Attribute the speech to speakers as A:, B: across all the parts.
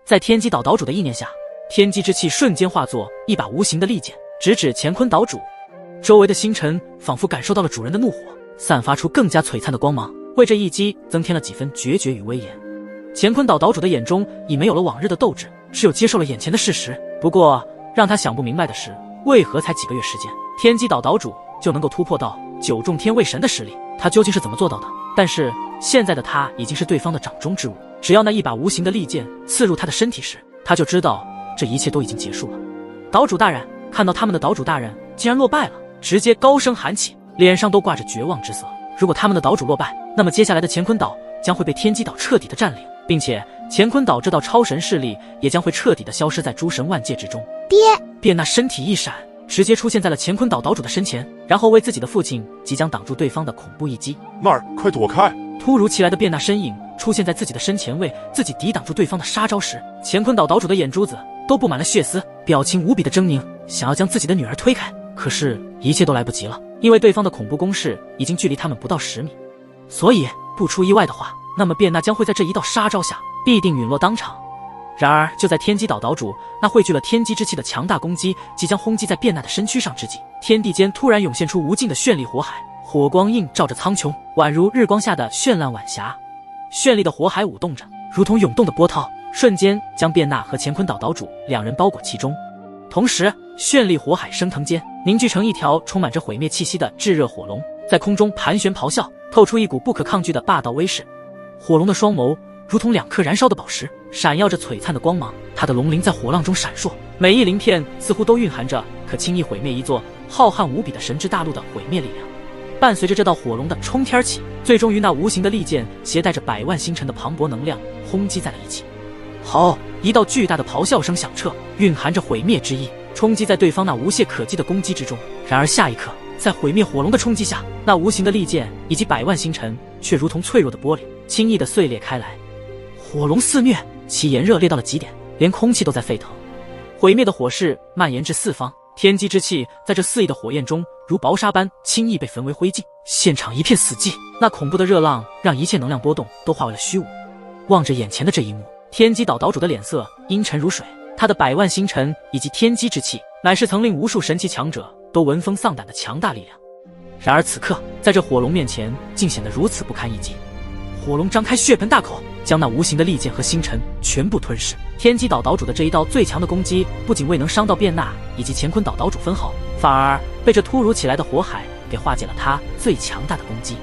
A: 在天机岛岛主的意念下，天机之气瞬间化作一把无形的利剑，直指乾坤岛主。周围的星辰仿佛感受到了主人的怒火，散发出更加璀璨的光芒，为这一击增添了几分决绝与威严。乾坤岛岛主的眼中已没有了往日的斗志，只有接受了眼前的事实。不过让他想不明白的是，为何才几个月时间，天机岛岛主就能够突破到9重天位神的实力？他究竟是怎么做到的？但是现在的他已经是对方的掌中之物，只要那一把无形的利剑刺入他的身体时，他就知道这一切都已经结束了。岛主大人，看到他们的岛主大人竟然落败了，直接高声喊起，脸上都挂着绝望之色。如果他们的岛主落败，那么接下来的乾坤岛将会被天机岛彻底的占领，并且乾坤岛这道超神势力也将会彻底的消失在诸神万界之中。
B: 爹！
A: 卞娜身体一闪，直接出现在了乾坤岛岛主的身前，然后为自己的父亲即将挡住对方的恐怖一击。
C: 那儿，快躲开！
A: 突如其来的卞娜身影出现在自己的身前，为自己抵挡住对方的杀招时，乾坤岛岛主的眼珠子都布满了血丝，表情无比的狰狞，想要将自己的女儿推开。可是，一切都来不及了，因为对方的恐怖攻势已经距离他们不到10米，所以不出意外的话，那么卞娜将会在这一道杀招下必定陨落当场。然而，就在天机岛岛主那汇聚了天机之气的强大攻击即将轰击在卞娜的身躯上之际，天地间突然涌现出无尽的绚丽火海，火光映照着苍穹，宛如日光下的绚烂晚霞。绚丽的火海舞动着，如同涌动的波涛，瞬间将卞娜和乾坤岛岛主两人包裹其中。同时，绚丽火海升腾间，凝聚成一条充满着毁灭气息的炙热火龙，在空中盘旋咆哮，透出一股不可抗拒的霸道威势。火龙的双眸如同2颗燃烧的宝石，闪耀着璀璨的光芒，它的龙鳞在火浪中闪烁，每一鳞片似乎都蕴含着可轻易毁灭一座浩瀚无比的神之大陆的毁灭力量。伴随着这道火龙的冲天起，最终与那无形的利剑携带着100万星辰的磅礴能量轰击在了一起。好，一道巨大的咆哮声响彻，蕴含着毁灭之意，冲击在对方那无懈可击的攻击之中。然而下一刻，在毁灭火龙的冲击下，那无形的利剑以及100万星辰却如同脆弱的玻璃，轻易的碎裂开来。火龙肆虐，其炎热烈到了极点，连空气都在沸腾。毁灭的火势蔓延至四方，天机之气在这肆意的火焰中如薄纱般轻易被焚为灰烬，现场一片死寂。那恐怖的热浪让一切能量波动都化为了虚无。望着眼前的这一幕，天机岛岛主的脸色阴沉如水，他的100万星辰以及天机之气乃是曾令无数神奇强者都闻风丧胆的强大力量。然而此刻，在这火龙面前竟显得如此不堪一击。火龙张开血盆大口，将那无形的利剑和星辰全部吞噬。天机岛岛主的这一刀最强的攻击不仅未能伤到卞娜以及乾坤岛岛主分毫，反而被这突如其来的火海给化解了他最强大的攻击。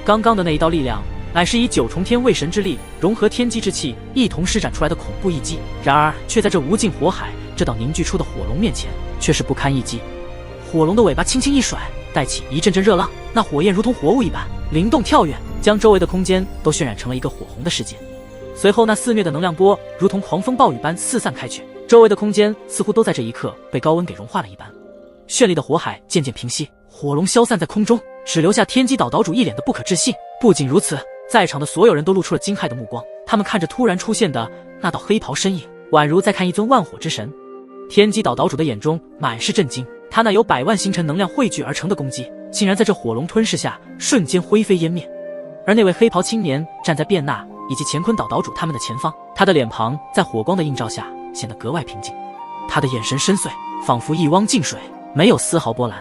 A: 刚刚的那一道力量乃是以9重天位神之力融合天机之气一同施展出来的恐怖一击，然而却在这无尽火海这道凝聚出的火龙面前却是不堪一击。火龙的尾巴轻轻一甩，带起一阵阵热浪，那火焰如同活物一般灵动跳跃，将周围的空间都渲染成了一个火红的世界。随后那肆虐的能量波如同狂风暴雨般四散开去，周围的空间似乎都在这一刻被高温给融化了一般。绚丽的火海渐渐平息，火龙消散在空中，只留下天机岛岛主一脸的不可置信。不仅如此，在场的所有人都露出了惊骇的目光，他们看着突然出现的那道黑袍身影，宛如在看一尊万火之神。天机岛岛主的眼中满是震惊，他那由100万星辰能量汇聚而成的攻击，竟然在这火龙吞噬下瞬间灰飞烟灭。而那位黑袍青年站在卞娜以及乾坤岛岛主他们的前方，他的脸庞在火光的映照下显得格外平静，他的眼神深邃，仿佛一汪静水，没有丝毫波澜。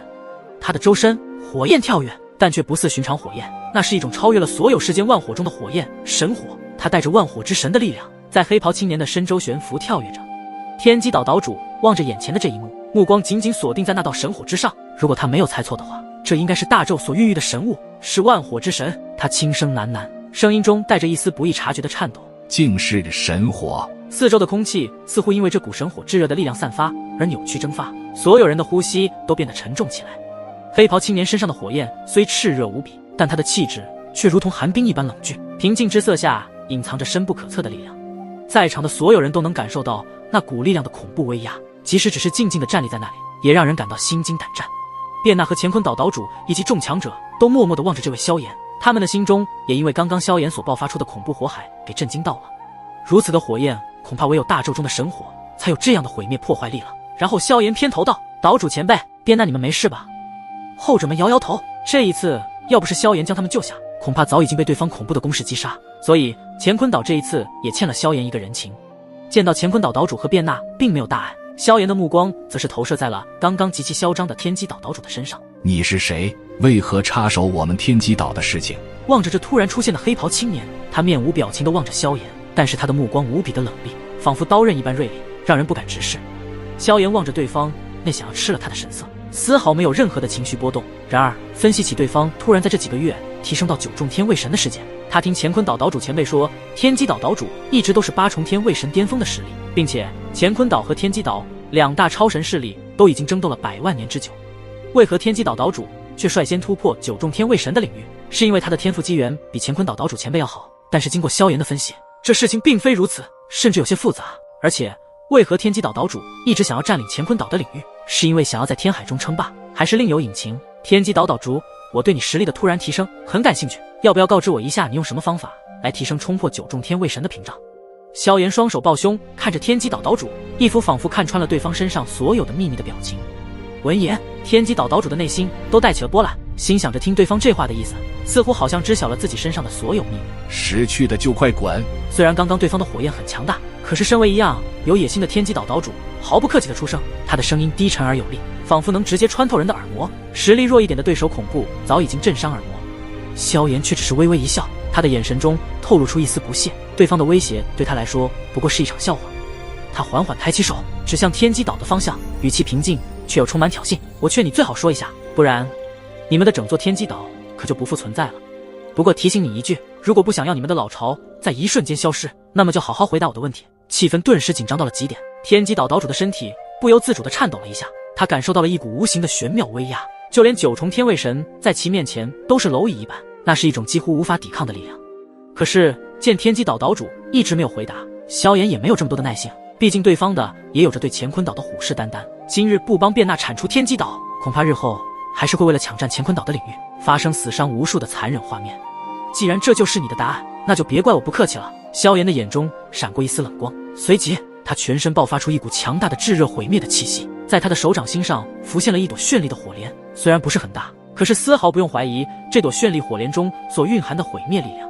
A: 他的周身火焰跳跃，但却不似寻常火焰，那是一种超越了所有世间万火中的火焰神火，它带着万火之神的力量，在黑袍青年的身周悬浮跳跃着。天机岛岛主望着眼前的这一幕，目光紧紧锁定在那道神火之上。如果他没有猜错的话，这应该是大纣所孕育的神物，是万火之神。他轻声喃喃，声音中带着一丝不易察觉的颤抖。
D: 竟是神火！
A: 四周的空气似乎因为这股神火炙热的力量散发而扭曲蒸发，所有人的呼吸都变得沉重起来。黑袍青年身上的火焰虽炽热无比，但他的气质却如同寒冰一般冷峻，平静之色下隐藏着深不可测的力量。在场的所有人都能感受到那股力量的恐怖威压，即使只是静静地站立在那里，也让人感到心惊胆战。卞娜和乾坤岛岛主以及众强者都默默地望着这位萧炎，他们的心中也因为刚刚萧炎所爆发出的恐怖火海给震惊到了。如此的火焰，恐怕唯有大纣中的神火才有这样的毁灭破坏力了。然后萧炎偏头道：“岛主前辈，卞娜你们没事吧？”后者们摇摇头，这一次要不是萧炎将他们救下，恐怕早已经被对方恐怖的攻势击杀。所以乾坤岛这一次也欠了萧炎一个人情。见到乾坤岛岛主和卞娜并没有大碍，萧炎的目光则是投射在了刚刚极其嚣张的天机岛岛主的身上。
D: 你是谁？为何插手我们天机岛的事情？
A: 望着这突然出现的黑袍青年，他面无表情地望着萧炎，但是他的目光无比的冷厉，仿佛刀刃一般锐利，让人不敢直视。萧炎望着对方那想要吃了他的神色，丝毫没有任何的情绪波动。然而分析起对方突然在这几个月提升到9重天位神的事件，他听乾坤岛岛主前辈说，天机岛岛主一直都是8重天位神巅峰的实力，并且乾坤岛和天机岛2大超神势力都已经争斗了100万年之久。为何天机岛岛主却率先突破9重天位神的领域？是因为他的天赋机缘比乾坤岛岛主前辈要好。但是经过萧炎的分析，这事情并非如此，甚至有些复杂。而且为何天机岛岛主一直想要占领乾坤岛的领域？是因为想要在天海中称霸，还是另有隐情？天机岛岛主，我对你实力的突然提升很感兴趣，要不要告知我一下你用什么方法来提升冲破9重天位神的屏障？萧炎双手抱胸，看着天机岛岛主，一副仿佛看穿了对方身上所有的秘密的表情。闻言，天机岛岛主的内心都带起了波澜，心想着听对方这话的意思，似乎好像知晓了自己身上的所有秘密。
D: 识趣的就快滚！
A: 虽然刚刚对方的火焰很强大，可是身为一样有野心的天机岛岛主毫不客气的出声，他的声音低沉而有力，仿佛能直接穿透人的耳膜。实力弱一点的对手恐怖早已经震伤耳膜。萧炎却只是微微一笑，他的眼神中透露出一丝不屑，对方的威胁对他来说不过是一场笑话。他缓缓抬起手指向天机岛的方向，语气平静却又充满挑衅，我劝你最好说一下，不然你们的整座天机岛可就不复存在了。不过提醒你一句，如果不想要你们的老巢在一瞬间消失，那么就好好回答我的问题。气氛顿时紧张到了极点，天机岛岛主的身体不由自主地颤抖了一下，他感受到了一股无形的玄妙威压，就连9重天位神在其面前都是蝼蚁一般，那是一种几乎无法抵抗的力量。可是见天机岛岛主一直没有回答，萧炎也没有这么多的耐性，毕竟对方的也有着对乾坤岛的虎视眈眈，今日不帮卞娜铲除天机岛，恐怕日后还是会为了抢占乾坤岛的领域，发生死伤无数的残忍画面。既然这就是你的答案，那就别怪我不客气了。萧炎的眼中闪过一丝冷光，随即他全身爆发出一股强大的炙热毁灭的气息，在他的手掌心上浮现了一朵绚丽的火莲，虽然不是很大，可是丝毫不用怀疑这朵绚丽火莲中所蕴含的毁灭力量。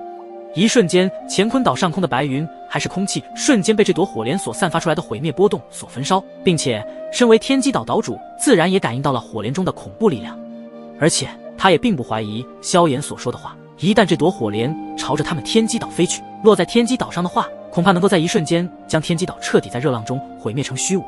A: 一瞬间，乾坤岛上空的白云还是空气瞬间被这朵火莲所散发出来的毁灭波动所焚烧，并且身为天机岛岛主自然也感应到了火莲中的恐怖力量。而且他也并不怀疑萧炎所说的话，一旦这朵火莲朝着他们天机岛飞去，落在天机岛上的话，恐怕能够在一瞬间将天机岛彻底在热浪中毁灭成虚无。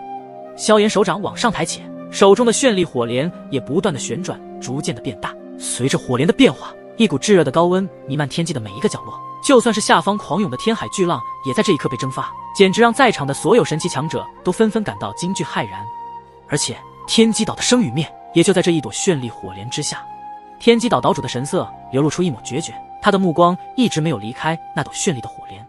A: 萧炎手掌往上抬起，手中的绚丽火莲也不断的旋转，逐渐的变大。随着火莲的变化，一股炙热的高温弥漫天际的每一个角落，就算是下方狂涌的天海巨浪也在这一刻被蒸发，简直让在场的所有神奇强者都纷纷感到惊惧骇然。而且天机岛的生与灭也就在这一朵绚丽火莲之下。天机岛岛主的神色流露出一抹决绝，他的目光一直没有离开那朵绚丽的火莲，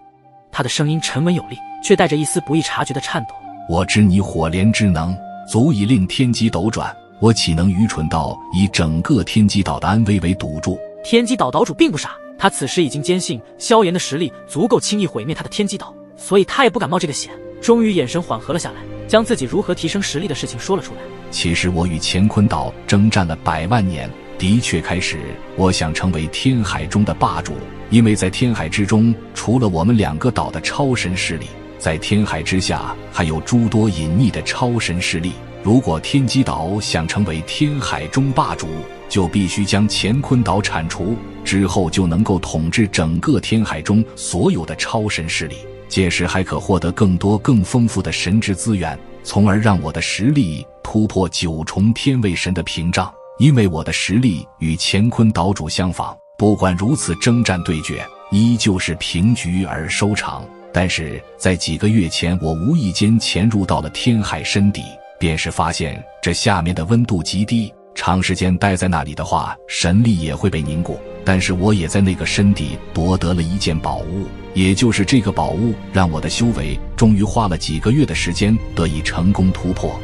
A: 他的声音沉稳有力，却带着一丝不易察觉的颤抖。
D: 我知你火莲之能足以令天机斗转，我岂能愚蠢到以整个天机岛的安危为赌注？
A: 天机岛岛主并不傻，他此时已经坚信萧炎的实力足够轻易毁灭他的天机岛，所以他也不敢冒这个险。终于眼神缓和了下来，将自己如何提升实力的事情说了出来。
D: 其实我与乾坤岛征战了100万年，的确开始我想成为天海中的霸主，因为在天海之中除了我们2个岛的超神势力，在天海之下还有诸多隐匿的超神势力。如果天机岛想成为天海中霸主，就必须将乾坤岛铲除，之后就能够统治整个天海中所有的超神势力，届时还可获得更多更丰富的神之资源，从而让我的实力突破9重天位神的屏障。因为我的实力与乾坤岛主相仿，不管如此征战对决，依旧是平局而收场。但是在几个月前，我无意间潜入到了天海深底，便是发现这下面的温度极低，长时间待在那里的话，神力也会被凝固。但是我也在那个深底夺得了一件宝物，也就是这个宝物让我的修为终于花了几个月的时间得以成功突破。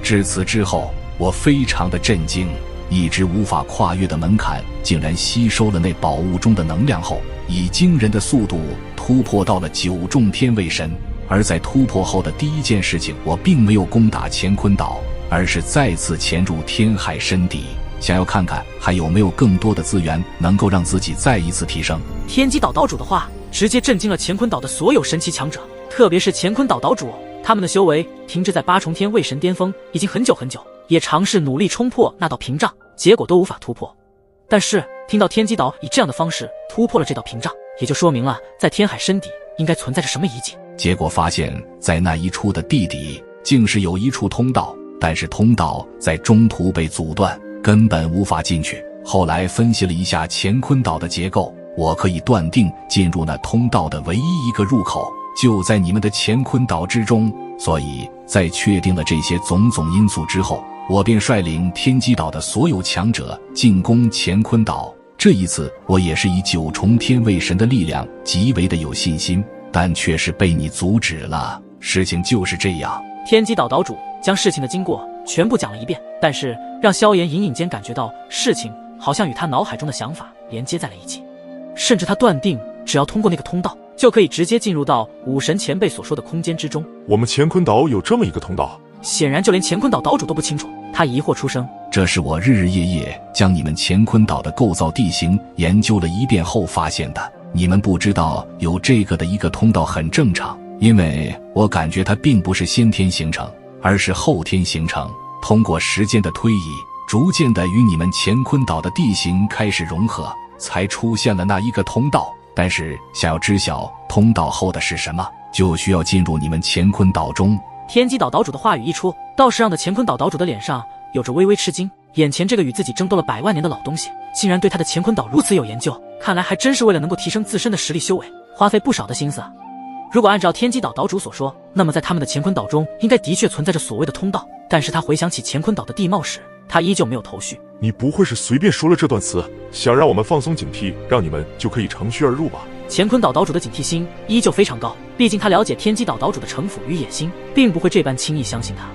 D: 至此之后，我非常的震惊，一直无法跨越的门槛竟然吸收了那宝物中的能量后，以惊人的速度突破到了9重天位神。而在突破后的第一件事情，我并没有攻打乾坤岛，而是再次潜入天海深底，想要看看还有没有更多的资源能够让自己再一次提升。
A: 天机岛岛主的话直接震惊了乾坤岛的所有神奇强者，特别是乾坤岛岛主，他们的修为停滞在8重天卫神巅峰已经很久很久，也尝试努力冲破那道屏障，结果都无法突破。但是听到天机岛以这样的方式突破了这道屏障，也就说明了在天海深底应该存在着什么遗迹。
D: 结果发现在那一处的地底竟是有一处通道，但是通道在中途被阻断，根本无法进去。后来分析了一下乾坤岛的结构，我可以断定进入那通道的唯一一个入口就在你们的乾坤岛之中。所以在确定了这些种种因素之后，我便率领天机岛的所有强者进攻乾坤岛。这一次我也是以9重天卫神的力量极为的有信心，但却是被你阻止了。事情就是这样。
A: 天机岛岛主将事情的经过全部讲了一遍，但是让萧炎隐隐间感觉到事情好像与他脑海中的想法连接在了一起，甚至他断定只要通过那个通道就可以直接进入到武神前辈所说的空间之中。
B: 我们乾坤岛有这么一个通道？
A: 显然就连乾坤岛岛主都不清楚，他疑惑出声。
D: 这是我日日夜夜将你们乾坤岛的构造地形研究了一遍后发现的。你们不知道有这个的一个通道很正常，因为我感觉它并不是先天形成，而是后天形成，通过时间的推移逐渐的与你们乾坤岛的地形开始融合，才出现了那一个通道。但是想要知晓通道后的是什么，就需要进入你们乾坤岛中。
A: 天机岛岛主的话语一出，倒是让的乾坤岛岛主的脸上有着微微吃惊。眼前这个与自己争斗了100万年的老东西，竟然对他的乾坤岛如此有研究，看来还真是为了能够提升自身的实力修为，花费不少的心思啊。如果按照天机岛岛主所说，那么在他们的乾坤岛中应该的确存在着所谓的通道。但是他回想起乾坤岛的地貌时，他依旧没有头绪。
B: 你不会是随便说了这段词，想让我们放松警惕，让你们就可以乘虚而入吧？
A: 乾坤岛岛主的警惕心依旧非常高，毕竟他了解天机岛岛主的城府与野心，并不会这般轻易相信他。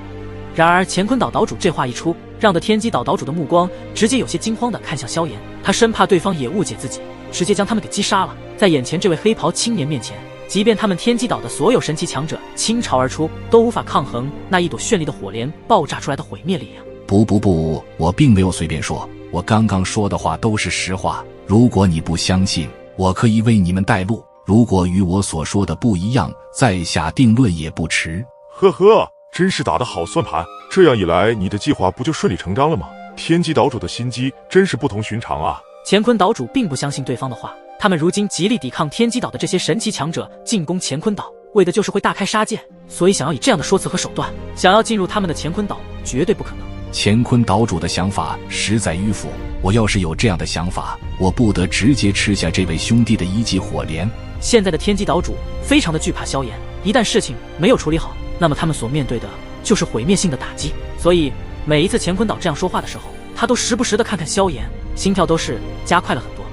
A: 然而乾坤岛岛主这话一出，让的天机岛岛主的目光直接有些惊慌地看向萧炎，他生怕对方也误解自己，直接将他们给击杀了。在眼前这位黑袍青年面前，即便他们天机岛的所有神奇强者倾巢而出，都无法抗衡那一朵绚丽的火莲爆炸出来的毁灭力量。
D: 不，我并没有随便说，我刚刚说的话都是实话。如果你不相信，我可以为你们带路，如果与我所说的不一样，再下定论也不迟。
B: 呵呵，真是打得好算盘，这样一来你的计划不就顺理成章了吗？天机岛主的心机真是不同寻常啊。
A: 乾坤岛主并不相信对方的话，他们如今极力抵抗天机岛的这些神奇强者进攻乾坤岛，为的就是会大开杀戒，所以想要以这样的说辞和手段，想要进入他们的乾坤岛绝对不可能。
D: 乾坤岛主的想法实在迂腐，我要是有这样的想法，我不得直接吃下这位兄弟的一记火莲。
A: 现在的天机岛主非常的惧怕萧炎，一旦事情没有处理好，那么他们所面对的就是毁灭性的打击。所以每一次乾坤岛这样说话的时候，他都时不时的看看萧炎，心跳都是加快了很多。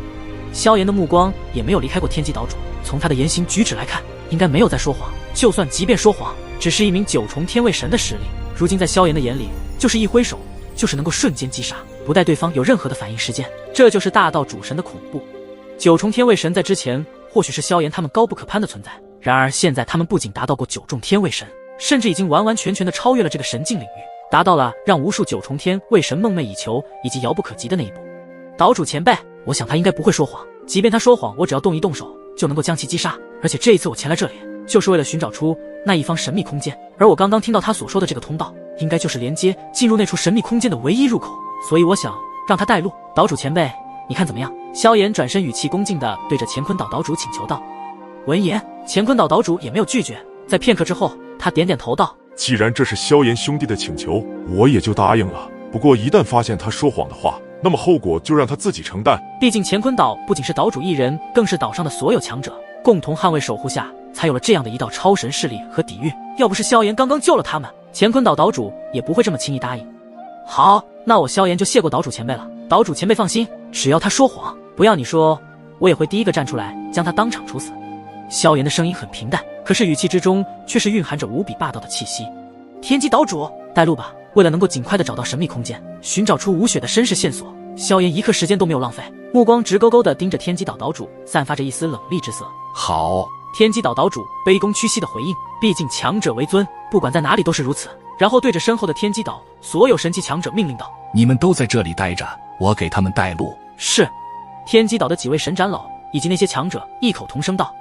A: 萧炎的目光也没有离开过天机岛主，从他的言行举止来看，应该没有在说谎。就算即便说谎，只是一名9重天卫神的实力，如今在萧炎的眼里，就是一挥手就是能够瞬间击杀，不待对方有任何的反应时间。这就是大道主神的恐怖。9重天卫神在之前或许是萧炎他们高不可攀的存在，然而现在他们不仅达到过9重天卫神，甚至已经完完全全的超越了这个神境领域，达到了让无数9重天卫神梦寐以求以及遥不可及的那一步。岛主前辈，我想他应该不会说谎，即便他说谎，我只要动一动手就能够将其击杀。而且这一次我前来这里，就是为了寻找出那一方神秘空间，而我刚刚听到他所说的这个通道，应该就是连接进入那处神秘空间的唯一入口，所以我想让他带路。岛主前辈，你看怎么样？萧炎转身语气恭敬地对着乾坤岛岛主请求道。闻言，乾坤岛岛主也没有拒绝，在片刻之后，他点点头道：
B: 既然这是萧炎兄弟的请求，我也就答应了。不过一旦发现他说谎的话，那么后果就让他自己承担。
A: 毕竟乾坤岛不仅是岛主一人，更是岛上的所有强者共同捍卫守护下，才有了这样的一道超神势力和底蕴。要不是萧炎刚刚救了他们，乾坤岛岛主也不会这么轻易答应。好，那我萧炎就谢过岛主前辈了。岛主前辈放心，只要他说谎，不要你说，我也会第一个站出来将他当场处死。萧炎的声音很平淡，可是语气之中却是蕴含着无比霸道的气息。天机岛主，带路吧。为了能够尽快的找到神秘空间，寻找出吴雪的身世线索，萧炎一刻时间都没有浪费，目光直勾勾地盯着天机岛岛主，散发着一丝冷厉之色。
D: 好。
A: 天机岛岛主卑躬屈膝的回应，毕竟强者为尊，不管在哪里都是如此。然后对着身后的天机岛所有神奇强者命令道：
D: 你们都在这里待着，我给他们带路。
A: 是。天机岛的几位神长老以及那些强者异口同声道。